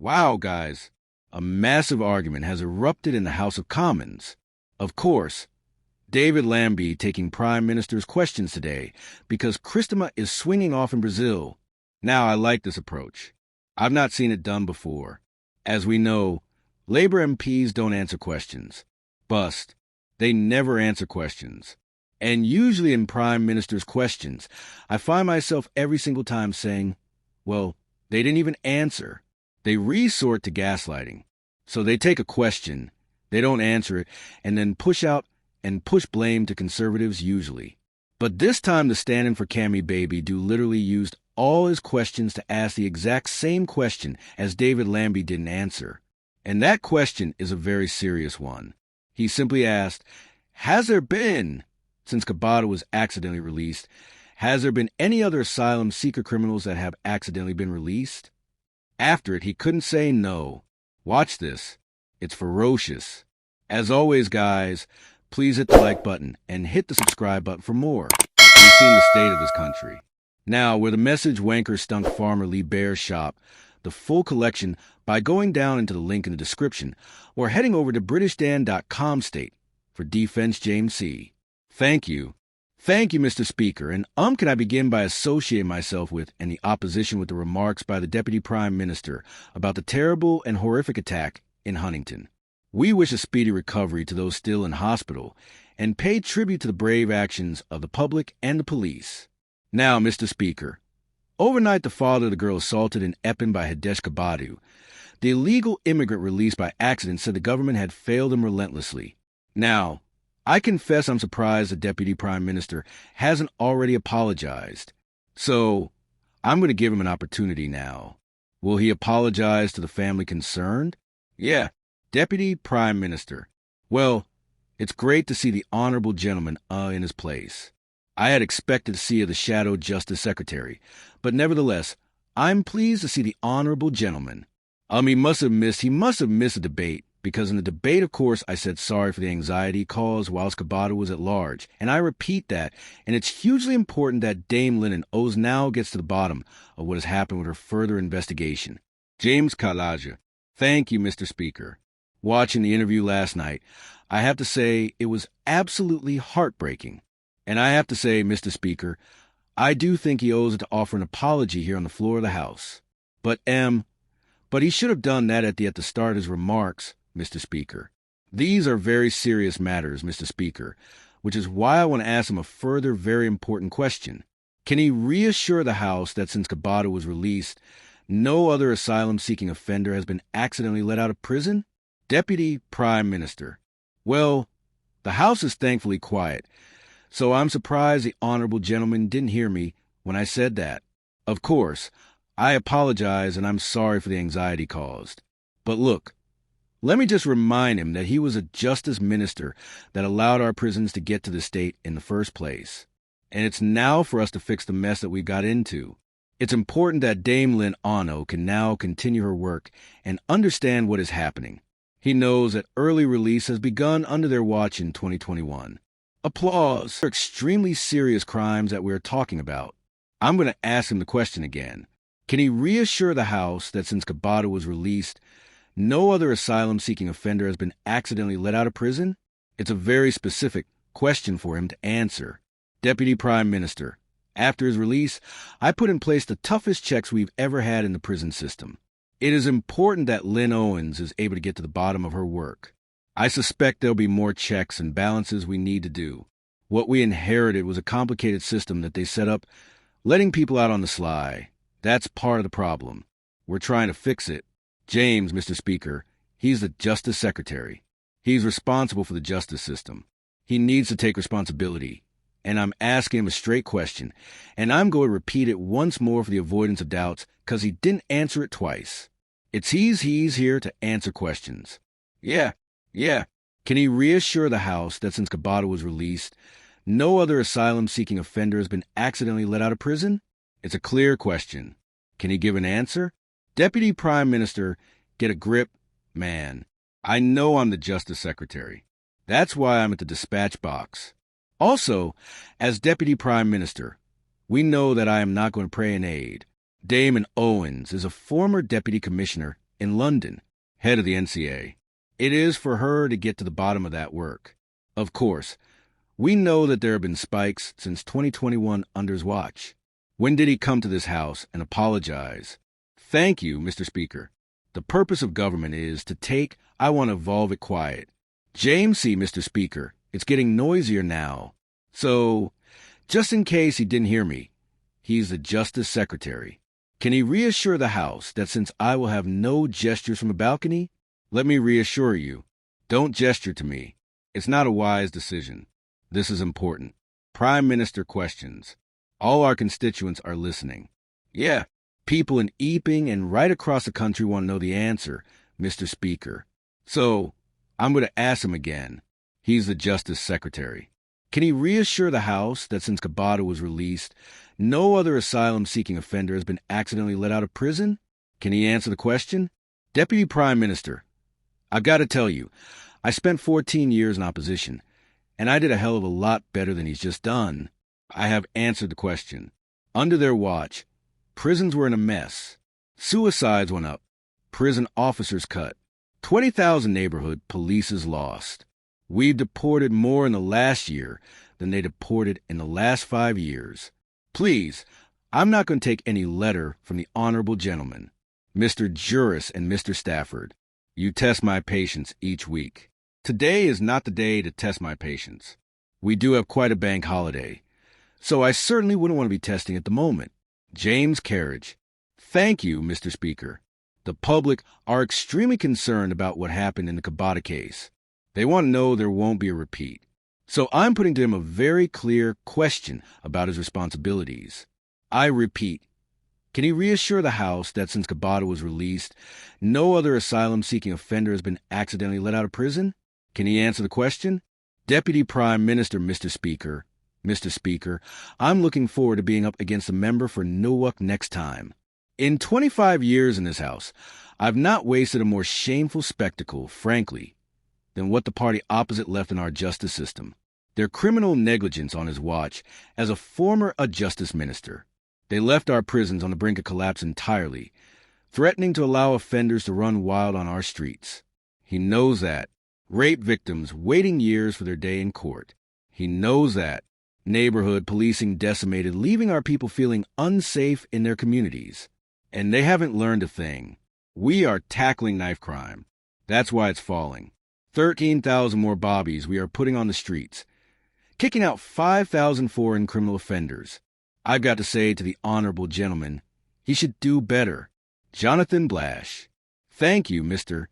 Wow, guys, a massive argument has erupted in the House of Commons. Of course, David Lammy taking Prime Minister's questions today because Christama is swinging off in Brazil. Now, I like this approach. I've not seen it done before. As we know, Labour MPs don't answer questions. Bust. They never answer questions. And usually in Prime Minister's questions, I find myself every single time saying, well, they didn't even answer. They resort to gaslighting. So they take a question, they don't answer it, and then push blame to conservatives usually. But this time the stand-in for Cammy Baby do literally used all his questions to ask the exact same question as David Lammy didn't answer. And that question is a very serious one. He simply asked, has there been, since Kabata was accidentally released, has there been any other asylum seeker criminals that have accidentally been released? After it, he couldn't say no. Watch this. It's ferocious. As always, guys, please hit the like button and hit the subscribe button for more. We've seen the state of this country. Now, where the message wanker stunk farmer Lee Bear's shop, the full collection by going down into the link in the description or heading over to britishdan.com state for Defense James C. Thank you. Thank you, Mr. Speaker, and can I begin by associating myself with and the opposition with the remarks by the Deputy Prime Minister about the terrible and horrific attack in Huntington. We wish a speedy recovery to those still in hospital and pay tribute to the brave actions of the public and the police. Now, Mr. Speaker, overnight the father of the girl assaulted in Epping by Hidesh Kabadu, the illegal immigrant released by accident, said the government had failed him relentlessly. Now, I confess I'm surprised the Deputy Prime Minister hasn't already apologized. So, I'm going to give him an opportunity now. Will he apologize to the family concerned? Yeah, Deputy Prime Minister. Well, it's great to see the honorable gentleman in his place. I had expected to see the Shadow Justice Secretary, but nevertheless, I'm pleased to see the honorable gentleman. He must have missed a debate. Because in the debate, of course, I said sorry for the anxiety caused whilst Kabata was at large. And I repeat that, and it's hugely important that Dame Lennon now gets to the bottom of what has happened with her further investigation. James Cartlidge. Thank you, Mr. Speaker. Watching the interview last night, I have to say it was absolutely heartbreaking. And I have to say, Mr. Speaker, I do think he owes it to offer an apology here on the floor of the House. But he should have done that at the start of his remarks, Mr. Speaker. These are very serious matters, Mr. Speaker, which is why I want to ask him a further very important question. Can he reassure the House that since Kabata was released, no other asylum-seeking offender has been accidentally let out of prison? Deputy Prime Minister. Well, the House is thankfully quiet, so I'm surprised the honorable gentleman didn't hear me when I said that. Of course, I apologize and I'm sorry for the anxiety caused. But look, let me just remind him that he was a justice minister that allowed our prisons to get to this state in the first place. And it's now for us to fix the mess that we got into. It's important that Dame Lynn Ono can now continue her work and understand what is happening. He knows that early release has begun under their watch in 2021. Applause for extremely serious crimes that we are talking about. I'm going to ask him the question again. Can he reassure the House that since Kabata was released, no other asylum-seeking offender has been accidentally let out of prison? It's a very specific question for him to answer. Deputy Prime Minister, after his release, I put in place the toughest checks we've ever had in the prison system. It is important that Lynn Owens is able to get to the bottom of her work. I suspect there'll be more checks and balances we need to do. What we inherited was a complicated system that they set up, letting people out on the sly. That's part of the problem. We're trying to fix it. James, Mr. Speaker, he's the Justice Secretary. He's responsible for the justice system. He needs to take responsibility. And I'm asking him a straight question, and I'm going to repeat it once more for the avoidance of doubts, because he didn't answer it twice. He's here to answer questions. Yeah. Can he reassure the House that since Kabata was released, no other asylum-seeking offender has been accidentally let out of prison? It's a clear question. Can he give an answer? Deputy Prime Minister, get a grip. Man, I know I'm the Justice Secretary. That's why I'm at the dispatch box. Also, as Deputy Prime Minister, we know that I am not going to pray in aid. Damon Owens is a former Deputy Commissioner in London, head of the NCA. It is for her to get to the bottom of that work. Of course, we know that there have been spikes since 2021 under's watch. When did he come to this house and apologize? Thank you, Mr. Speaker. The purpose of government is to take, I want to evolve it quiet. James C., Mr. Speaker, it's getting noisier now. So, just in case he didn't hear me, he's the Justice Secretary. Can he reassure the House that since I will have no gestures from a balcony, let me reassure you, don't gesture to me. It's not a wise decision. This is important. Prime Minister questions. All our constituents are listening. Yeah, people in Epping and right across the country want to know the answer, Mr. Speaker. So, I'm going to ask him again. He's the Justice Secretary. Can he reassure the House that since Kabata was released, no other asylum-seeking offender has been accidentally let out of prison? Can he answer the question? Deputy Prime Minister, I've got to tell you, I spent 14 years in opposition, and I did a hell of a lot better than he's just done. I have answered the question. Under their watch, prisons were in a mess. Suicides went up. Prison officers cut. 20,000 neighborhood polices lost. We've deported more in the last year than they deported in the last 5 years. Please, I'm not going to take any letter from the honorable gentleman, Mr. Juris and Mr. Stafford. You test my patience each week. Today is not the day to test my patience. We do have quite a bank holiday, so I certainly wouldn't want to be testing at the moment. James Carriage. Thank you, Mr. Speaker. The public are extremely concerned about what happened in the Kabata case. They want to know there won't be a repeat. So I'm putting to him a very clear question about his responsibilities. I repeat, can he reassure the House that since Kabata was released, no other asylum-seeking offender has been accidentally let out of prison? Can he answer the question? Deputy Prime Minister, Mr. Speaker, I'm looking forward to being up against a member for Newark next time. In 25 years in this House, I've not wasted a more shameful spectacle, frankly, than what the party opposite left in our justice system. Their criminal negligence on his watch as a former justice minister. They left our prisons on the brink of collapse entirely, threatening to allow offenders to run wild on our streets. He knows that. Rape victims waiting years for their day in court. He knows that. Neighborhood policing decimated, leaving our people feeling unsafe in their communities. And they haven't learned a thing. We are tackling knife crime. That's why it's falling. 13,000 more bobbies we are putting on the streets. Kicking out 5,000 foreign criminal offenders. I've got to say to the honorable gentleman, he should do better. Jonathan Blash. Thank you, Mr.